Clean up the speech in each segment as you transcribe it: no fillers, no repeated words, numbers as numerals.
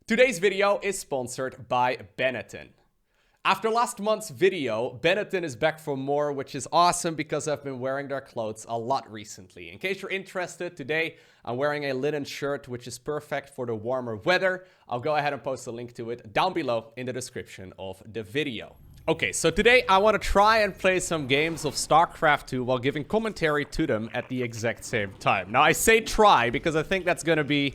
Today's video is sponsored by Benetton. After last month's video, Benetton is back for more, which is awesome because I've been wearing their clothes a lot recently. In case you're interested, today I'm wearing a linen shirt, which is perfect for the warmer weather. I'll go ahead and post a link to it down below in the description of the video. Okay, so today I want to try and play some games of StarCraft 2 while giving commentary to them at the exact same time. Now, I say try because I think that's going to be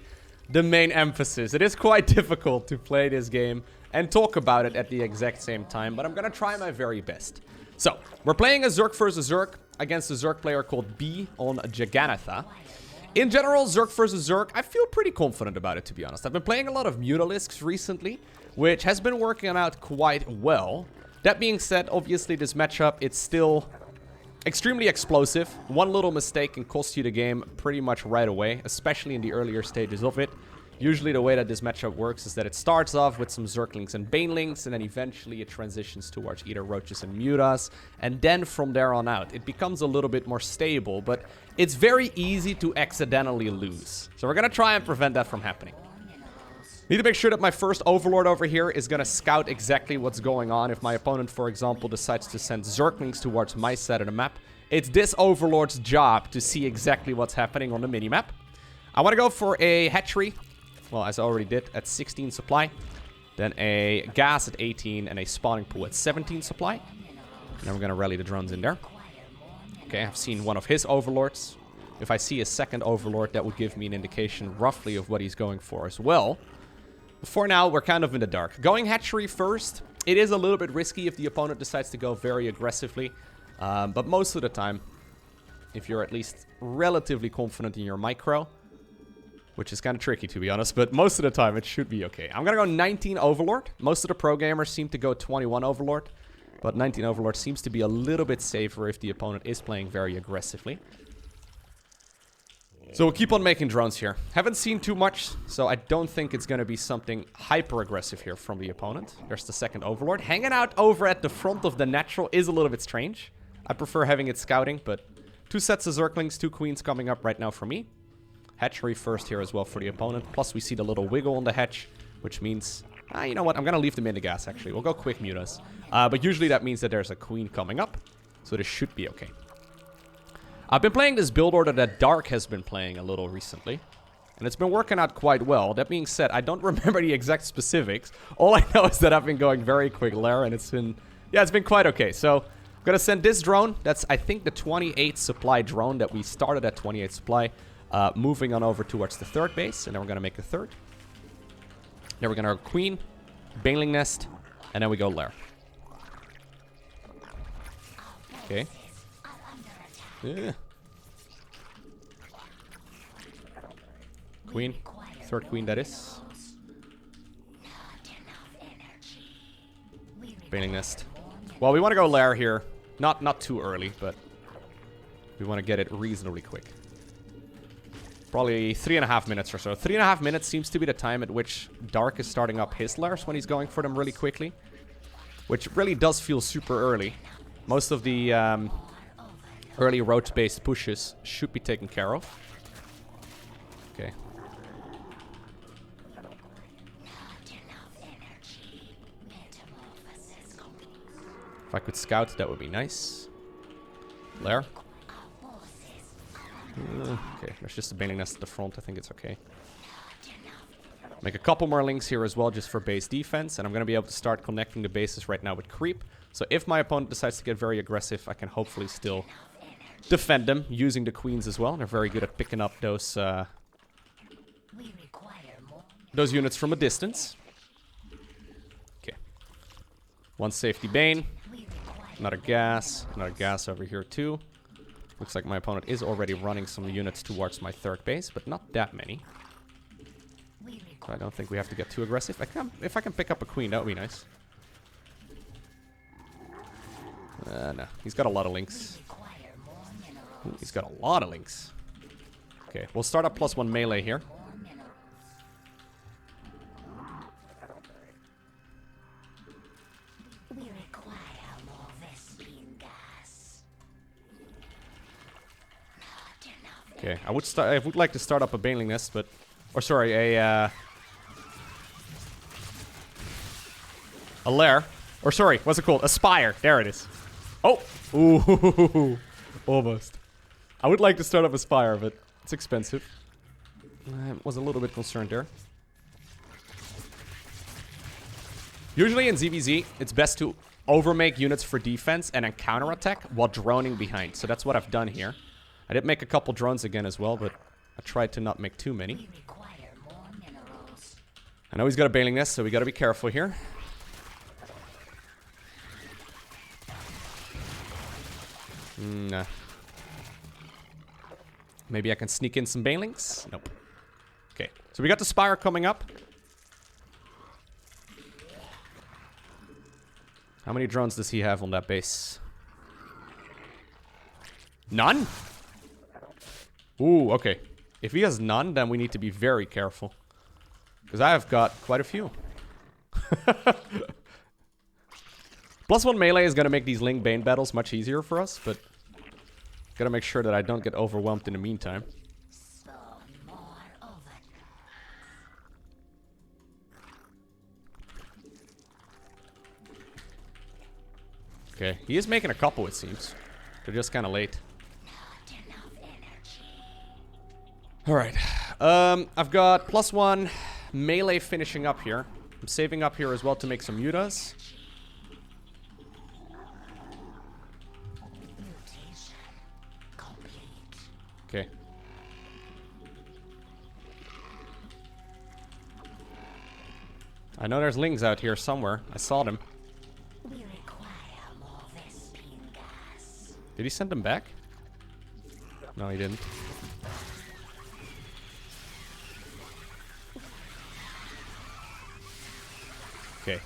the main emphasis. It is quite difficult to play this game and talk about it at the exact same time, but I'm gonna try my very best. So, we're playing a Zerk versus Zerk against a Zerk player called B on Jaganatha. In general, Zerk versus Zerk, I feel pretty confident about it, to be honest. I've been playing a lot of Mutalisks recently, which has been working out quite well. That being said, obviously this matchup, it's still extremely explosive. One little mistake can cost you the game pretty much right away, especially in the earlier stages of it. Usually the way that this matchup works is that it starts off with some Zerglings and Banelings, and then eventually it transitions towards either Roaches and Mutas, and then from there on out, it becomes a little bit more stable, but it's very easy to accidentally lose. So we're gonna try and prevent that from happening. Need to make sure that my first Overlord over here is going to scout exactly what's going on. If my opponent, for example, decides to send Zerglings towards my side of the map, it's this Overlord's job to see exactly what's happening on the minimap. I want to go for a hatchery, well, as I already did, at 16 supply. Then a gas at 18 and a spawning pool at 17 supply. And then we're going to rally the drones in there. Okay, I've seen one of his Overlords. If I see a second Overlord, that would give me an indication roughly of what he's going for as well. For now, we're kind of in the dark. Going hatchery first, it is a little bit risky if the opponent decides to go very aggressively. But most of the time, if you're at least relatively confident in your micro, which is kind of tricky to be honest, but most of the time it should be okay. I'm going to go 19 Overlord. Most of the pro gamers seem to go 21 Overlord, but 19 Overlord seems to be a little bit safer if the opponent is playing very aggressively. So we'll keep on making drones here. Haven't seen too much, so I don't think it's going to be something hyper-aggressive here from the opponent. There's the second Overlord. Hanging out over at the front of the natural is a little bit strange. I prefer having it scouting, but 2 sets of Zerglings, 2 Queens coming up right now for me. Hatchery first here as well for the opponent. Plus we see the little wiggle on the hatch, which means... you know what? I'm going to leave them in the gas, actually. We'll go quick Mutas. But usually that means that there's a Queen coming up, so this should be okay. I've been playing this build order that Dark has been playing a little recently, and it's been working out quite well. That being said, I don't remember the exact specifics. All I know is that I've been going very quick lair, and it's been quite okay. So I'm going to send this drone. That's, I think, the 28 supply drone that we started at 28 supply, moving on over towards the third base, and then we're going to make a third. Then we're going to go Queen, Baneling Nest, and then we go lair. Okay. Yeah. Queen. Third Queen, that is. Baneling Nest. Well, we want to go lair here. Not too early, but we want to get it reasonably quick. Probably 3.5 minutes or so. 3.5 minutes seems to be the time at which Dark is starting up his lairs when he's going for them really quickly. Which really does feel super early. Most of the... early roach-based pushes should be taken care of. Okay. If I could scout, that would be nice. Lair. Okay, there's just a Baneling Nest at the front. I think it's okay. Make a couple more links here as well, just for base defense. And I'm going to be able to start connecting the bases right now with creep. So if my opponent decides to get very aggressive, I can hopefully still... defend them using the Queens as well. They're very good at picking up those units from a distance. Okay. One safety Bane. Another gas over here too. Looks like my opponent is already running some units towards my third base, but not that many. So I don't think we have to get too aggressive. If I can pick up a Queen, that would be nice. No, he's got a lot of links. Ooh, he's got a lot of links. Okay, we'll start up +1 melee here. Okay, I would like to start up a Baneling Nest, but... Or sorry, a A lair. Or sorry, what's it called? A spire. There it is. Oh! Ooh, almost. I would like to start up a spire, but it's expensive. I was a little bit concerned there. Usually in ZVZ, it's best to overmake units for defense and then counterattack while droning behind. So that's what I've done here. I did make a couple drones again as well, but I tried to not make too many. I know he's got a bailing nest, so we gotta be careful here. Nah. Maybe I can sneak in some bailings? Nope. Okay, so we got the spire coming up. How many drones does he have on that base? None? Ooh, okay. If he has none, then we need to be very careful. Because I have got quite a few. +1 melee is going to make these Ling Bane battles much easier for us, but gotta make sure that I don't get overwhelmed in the meantime. Okay, he is making a couple, it seems. They're just kind of late. Alright, I've got +1 melee finishing up here. I'm saving up here as well to make some mutas. Okay. I know there's lings out here somewhere. I saw them. Did he send them back? No, he didn't. Okay.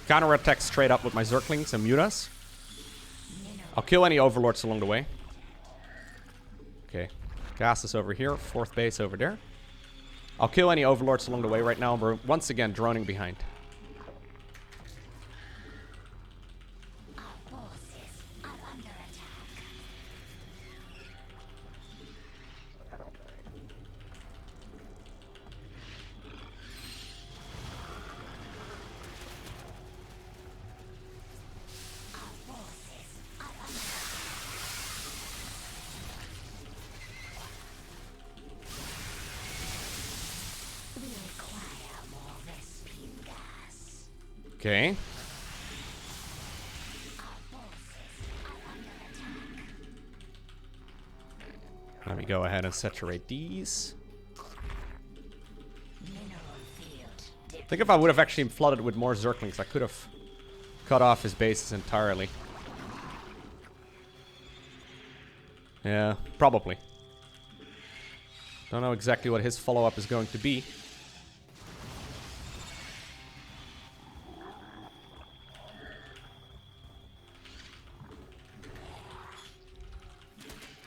Counterattack straight up with my Zerklings and mutas. I'll kill any overlords along the way. Okay. Gas is over here. 4th base over there. I'll kill any overlords along the way. Right now we're once again droning behind. Okay. Let me go ahead and saturate these. I think if I would have actually flooded with more Zerklings, I could have cut off his bases entirely. Yeah, probably. Don't know exactly what his follow-up is going to be.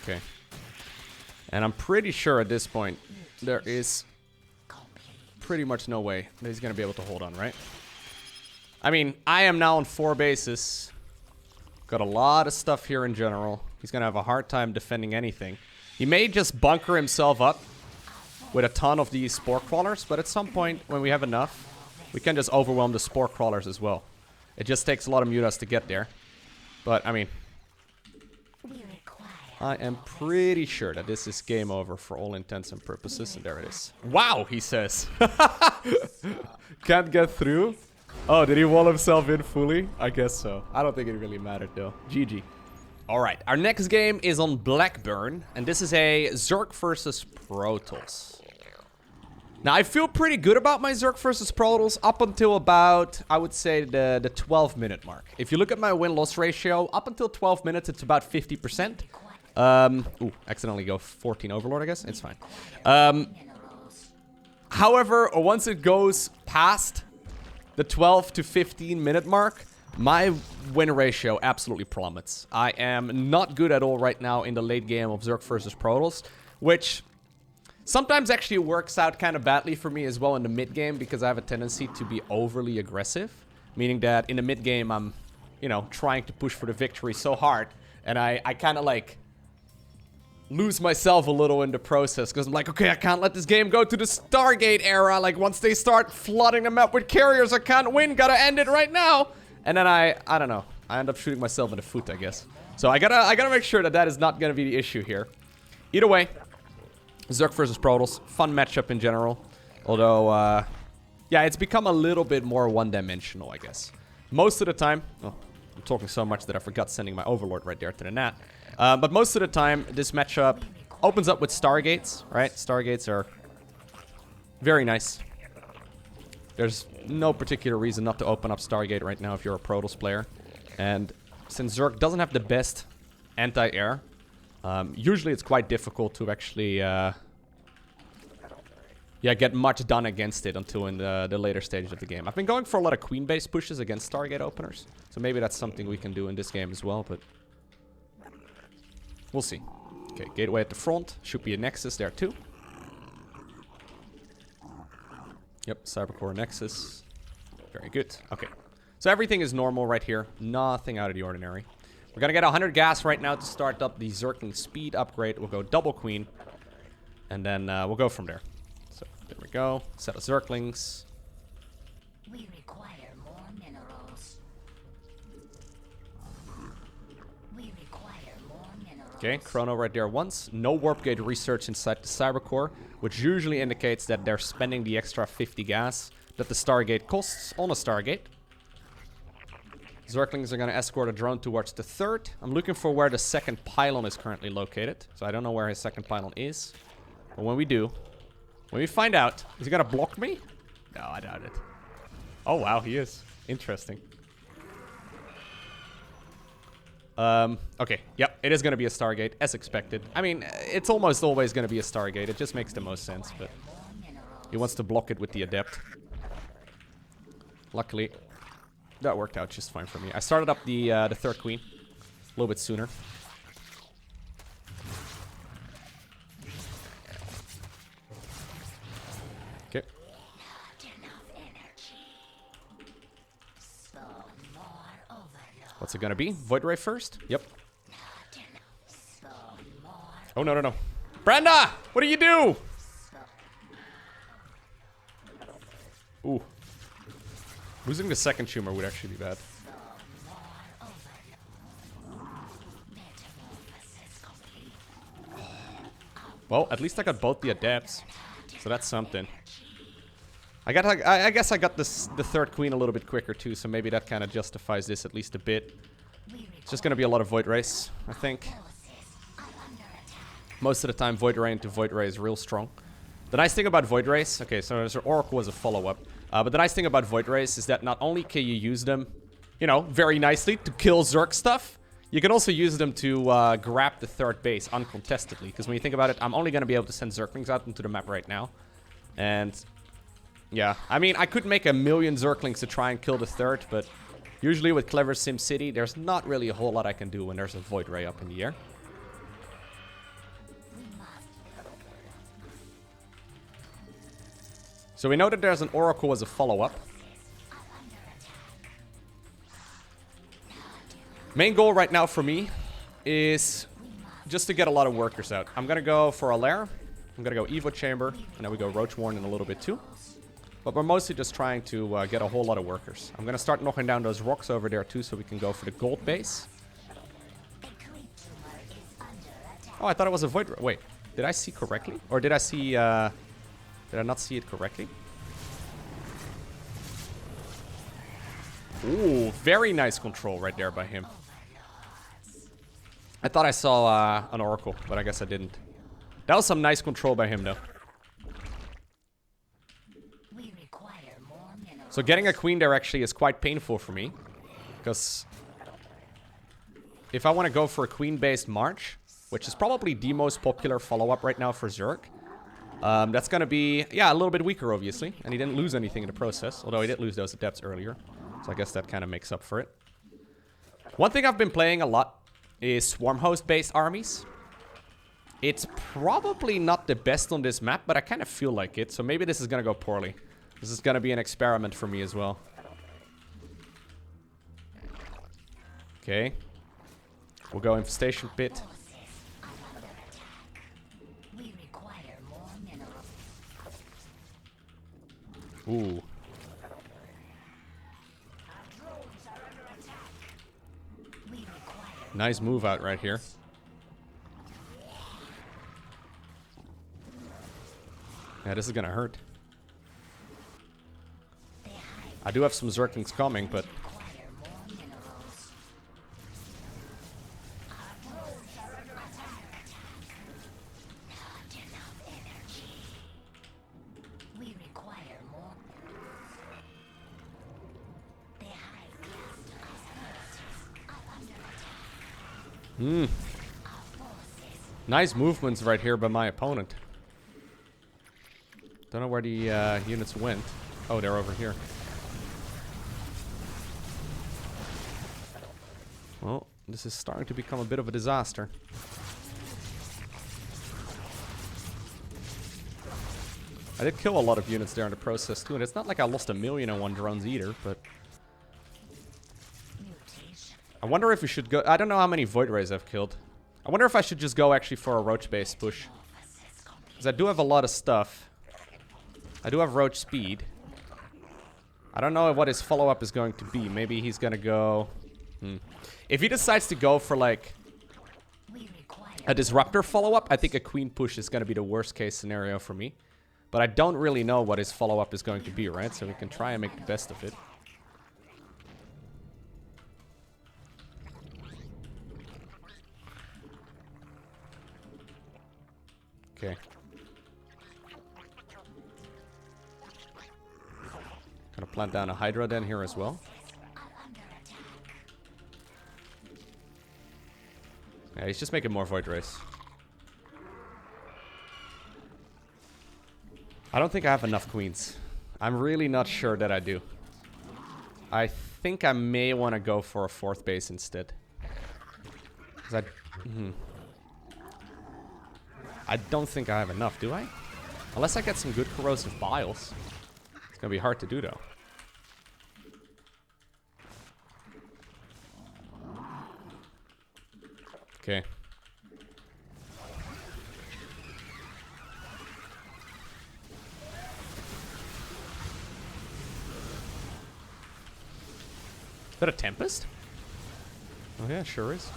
Okay. And I'm pretty sure at this point there is pretty much no way that he's going to be able to hold on, right? I mean, I am now on 4 bases. Got a lot of stuff here in general. He's going to have a hard time defending anything. He may just bunker himself up with a ton of these spore crawlers, but at some point when we have enough, we can just overwhelm the spore crawlers as well. It just takes a lot of mutas to get there. But, I mean, I am pretty sure that this is game over for all intents and purposes, and there it is. Wow, he says. Can't get through? Oh, did he wall himself in fully? I guess so. I don't think it really mattered, though. GG. Alright, our next game is on Blackburn, and this is a Zerk versus Protoss. Now, I feel pretty good about my Zerk versus Protoss up until about, I would say, the 12-minute mark. If you look at my win-loss ratio, up until 12 minutes, it's about 50%. Ooh, accidentally go 14 Overlord, I guess. It's fine. However, once it goes past the 12 to 15 minute mark, my win ratio absolutely plummets. I am not good at all right now in the late game of Zerk versus Protoss, which sometimes actually works out kind of badly for me as well in the mid game, because I have a tendency to be overly aggressive, meaning that in the mid game I'm, you know, trying to push for the victory so hard, and I kind of like lose myself a little in the process, because I'm like, okay, I can't let this game go to the Stargate era. Like, once they start flooding the map with carriers, I can't win. Gotta end it right now. And then I don't know. I end up shooting myself in the foot, I guess. So I gotta make sure that that is not gonna be the issue here. Either way, Zerk versus Protoss, fun matchup in general. Although, yeah, it's become a little bit more one-dimensional, I guess. Most of the time, oh, I'm talking so much that I forgot sending my Overlord right there to the net. But most of the time, this matchup opens up with Stargates, right? Stargates are very nice. There's no particular reason not to open up Stargate right now if you're a Protoss player. And since Zerk doesn't have the best anti-air, usually it's quite difficult to actually get much done against it until in the later stages of the game. I've been going for a lot of queen-based pushes against Stargate openers. So maybe that's something we can do in this game as well, but we'll see. Okay, gateway at the front. Should be a Nexus there too. Yep, Cybercore Nexus. Very good. Okay. So everything is normal right here. Nothing out of the ordinary. We're gonna get 100 gas right now to start up the Zerking speed upgrade. We'll go double queen. And then we'll go from there. So, there we go. Set of Zerklings. We require more minerals. We require more minerals. Okay, Chrono right there once. No warp gate research inside the Cybercore, which usually indicates that they're spending the extra 50 gas that the Stargate costs on a Stargate. Zerklings are going to escort a drone towards the third. I'm looking for where the second pylon is currently located. So I don't know where his second pylon is. But when we do, when we find out, is he going to block me? No, I doubt it. Oh, wow, he is. Interesting. Okay, yep, it is going to be a Stargate, as expected. I mean, it's almost always going to be a Stargate. It just makes the most sense, but he wants to block it with the Adept. Luckily, that worked out just fine for me. I started up the third queen a little bit sooner. Okay. What's it gonna be? Void Ray first? Yep. Oh, no, no, no. Brenda! What do you do? Ooh. Losing the second tumor would actually be bad. Well, at least I got both the Adepts. So that's something. I guess I got the third queen a little bit quicker too, so maybe that kind of justifies this at least a bit. It's just gonna be a lot of Void Rays, I think. Most of the time, Void Ray into Void Ray is real strong. The nice thing about Void Rays, okay, so there's Oracle as a follow-up. But the nice thing about Void Rays is that not only can you use them, you know, very nicely to kill Zerk stuff, you can also use them to grab the third base uncontestedly. Because when you think about it, I'm only going to be able to send Zerklings out into the map right now. And, yeah, I mean, I could make a million Zerklings to try and kill the third, but usually with Clever SimCity, there's not really a whole lot I can do when there's a Void Ray up in the air. So we know that there's an Oracle as a follow-up. Main goal right now for me is just to get a lot of workers out. I'm gonna go for a lair. I'm gonna go Evo Chamber, and then we go Roach Warren in a little bit too. But we're mostly just trying to get a whole lot of workers. I'm gonna start knocking down those rocks over there too, so we can go for the gold base. Oh, I thought it was a Void Ray. Wait, did I see correctly? Or did I see... did I not see it correctly? Ooh, very nice control right there by him. I thought I saw an Oracle, but I guess I didn't. That was some nice control by him, though. So getting a queen there actually is quite painful for me. Because if I want to go for a queen-based March, which is probably the most popular follow-up right now for Zerk, that's going to be, yeah, a little bit weaker, obviously. And he didn't lose anything in the process, although he did lose those Adepts earlier. So I guess that kind of makes up for it. One thing I've been playing a lot is Swarm Host-based armies. It's probably not the best on this map, but I kind of feel like it. So maybe this is going to go poorly. This is going to be an experiment for me as well. Okay. We'll go Infestation Pit. Ooh. Nice move out right here. Yeah, this is gonna hurt. I do have some Zerkings coming, but... Nice movements right here by my opponent. Don't know where the units went. Oh, they're over here. Well, this is starting to become a bit of a disaster. I did kill a lot of units there in the process too, and it's not like I lost 1,000,001 drones either, but... I wonder if we should go... I don't know how many Void Rays I've killed. I wonder if I should just go actually for a Roach-based push. Because I do have a lot of stuff. I do have Roach speed. I don't know what his follow-up is going to be. Maybe he's gonna go... If he decides to go for, like, a Disruptor follow-up, I think a Queen push is gonna be the worst-case scenario for me. But I don't really know what his follow-up is going to be, right? So we can try and make the best of it. Okay. Gonna plant down a Hydra den here as well. Yeah, he's just making more Void Rays. I don't think I have enough queens. I'm really not sure that I do. I think I may want to go for a 4th base instead. 'Cause I don't think I have enough, do I? Unless I get some good corrosive biles. It's gonna be hard to do though. Okay. Is that a Tempest? Oh yeah, sure is.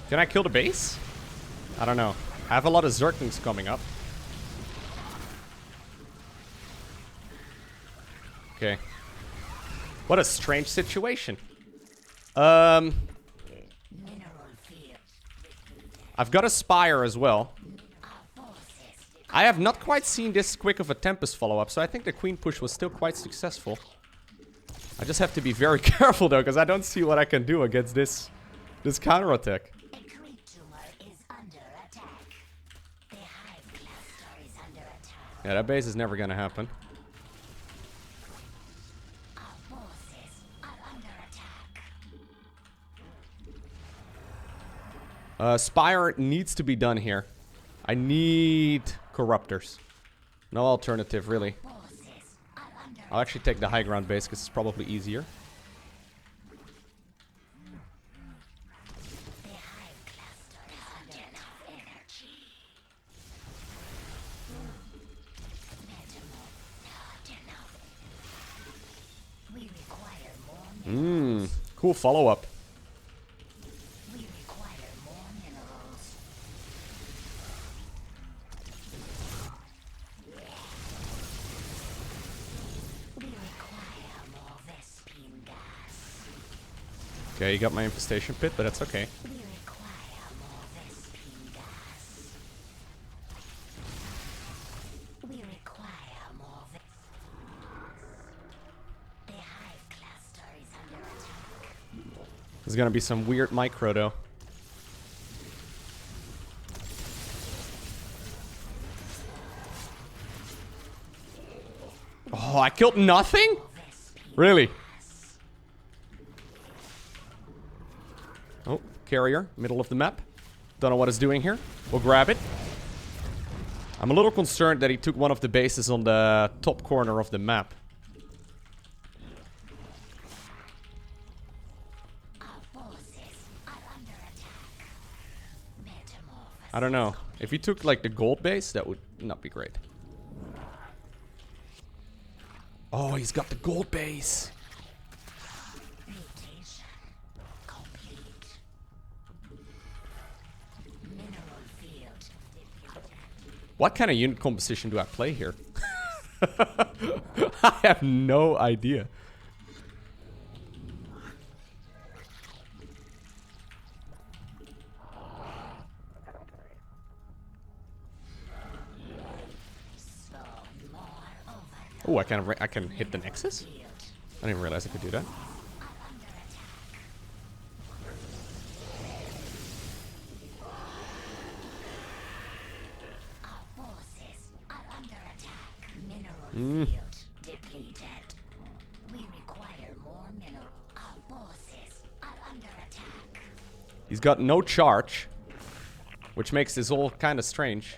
Can I kill the base? I don't know. I have a lot of Zerklings coming up. Okay. What a strange situation. I've got a Spire as well. I have not quite seen this quick of a Tempest follow-up, so I think the Queen push was still quite successful. I just have to be very careful though, because I don't see what I can do against this counterattack. Yeah, that base is never gonna happen. Spire needs to be done here. I need Corruptors. No alternative, really. I'll actually take the high ground base because it's probably easier. Cool follow-up. We require more minerals. We require more Vespine gas. Okay, you got my infestation pit, but that's okay. We require more Vespine gas. We require more The hive cluster is under attack. There's gonna be some weird micro though. Oh, I killed nothing? Really? carrier, middle of the map. Don't know what it's doing here. We'll grab it. I'm a little concerned that he took one of the bases on the top corner of the map. I don't know. If he took like the gold base, that would not be great. Oh, he's got the gold base. What kind of unit composition do I play here? I have no idea. Oh, I can hit the Nexus? I didn't realize I could do that. He's got no charge, which makes this all kind of strange.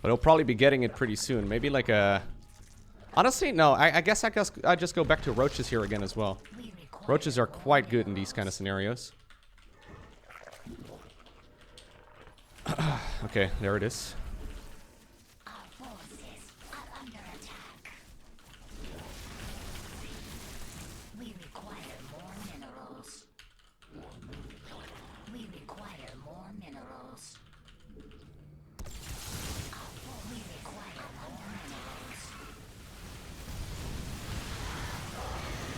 But he'll probably be getting it pretty soon. Maybe like a... Honestly, no. I guess I just go back to roaches here again as well. Roaches are quite good in these kind of scenarios. Okay, there it is.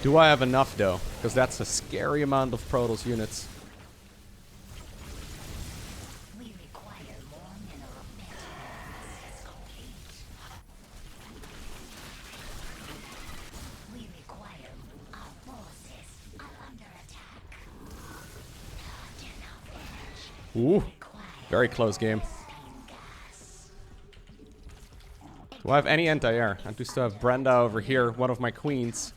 Do I have enough though? Because that's a scary amount of Protoss units. We require more mineral metamorphosis complete. We require our forces are under attack. Not enough energy. Ooh, very close game. Do I have any anti-air? I do still have Brenda over here, one of my queens.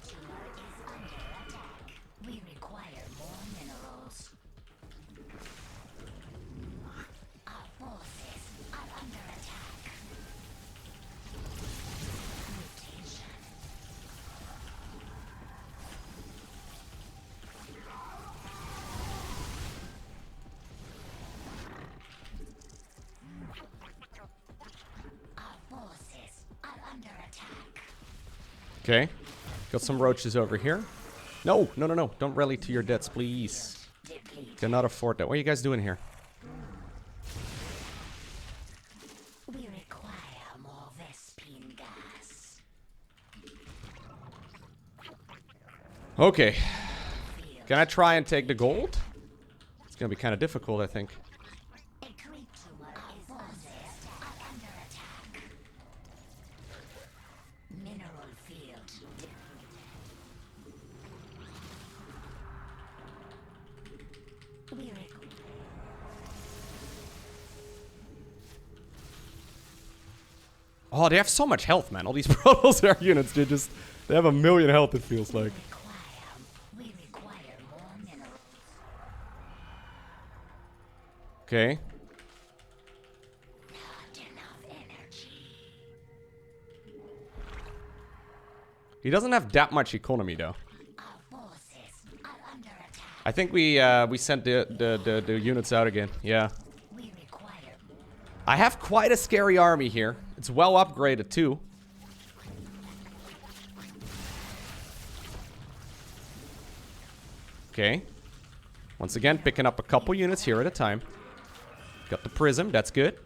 Okay, got some roaches over here. No, no, no, no, don't rally to your deaths, please. Cannot afford that. What are you guys doing here? We require more Vespine gas. Okay, can I try and take the gold? It's gonna be kind of difficult, I think. Oh, they have so much health, man. All these Protoss air units, they have a million health, it feels like. Okay. He doesn't have that much economy, though. I think we sent the units out again. Yeah. I have quite a scary army here. It's well upgraded too. Okay. Once again, picking up a couple units here at a time. Got the prism, that's good.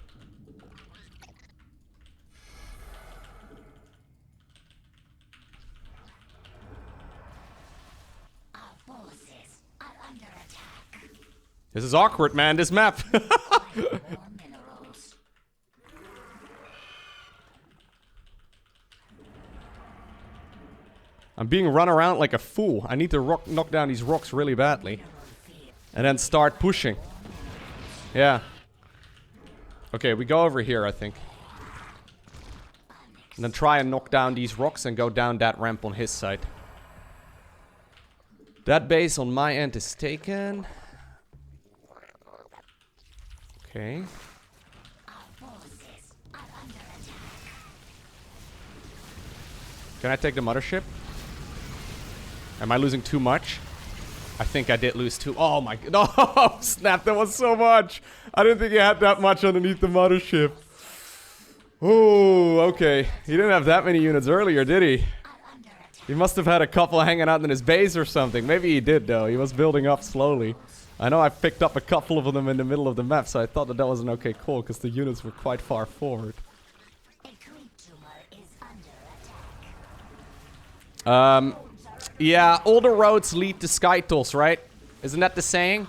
This is awkward, man, this map. I'm being run around like a fool. I need to knock down these rocks really badly. And then start pushing. Yeah. Okay, we go over here, I think. And then try and knock down these rocks and go down that ramp on his side. That base on my end is taken. Okay. Our forces are under attack. Can I take the mothership? Am I losing too much? I think I did lose too. Oh my god. Oh, snap. That was so much. I didn't think he had that much underneath the mothership. Oh, okay. He didn't have that many units earlier, did he? He must have had a couple hanging out in his base or something. Maybe he did, though. He was building up slowly. I know I picked up a couple of them in the middle of the map, so I thought that that was an okay call, because the units were quite far forward. A creep tumor is under attack. Yeah, all the roads lead to Skytools, right? Isn't that the saying?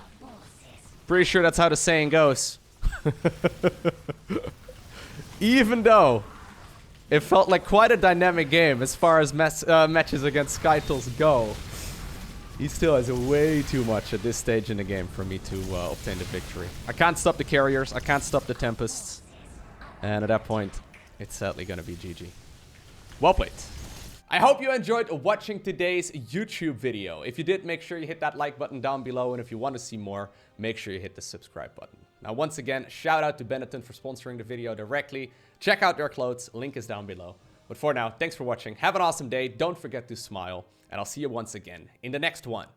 Pretty sure that's how the saying goes. Even though it felt like quite a dynamic game as far as matches against Skytools go, he still has way too much at this stage in the game for me to obtain the victory. I can't stop the carriers, I can't stop the Tempests, and at that point, it's sadly gonna be GG. Well played. I hope you enjoyed watching today's YouTube video. If you did, make sure you hit that like button down below, and if you want to see more, make sure you hit the subscribe button. Now, once again, shout out to Benetton for sponsoring the video directly. Check out their clothes, link is down below. But for now, thanks for watching, have an awesome day, don't forget to smile, and I'll see you once again in the next one.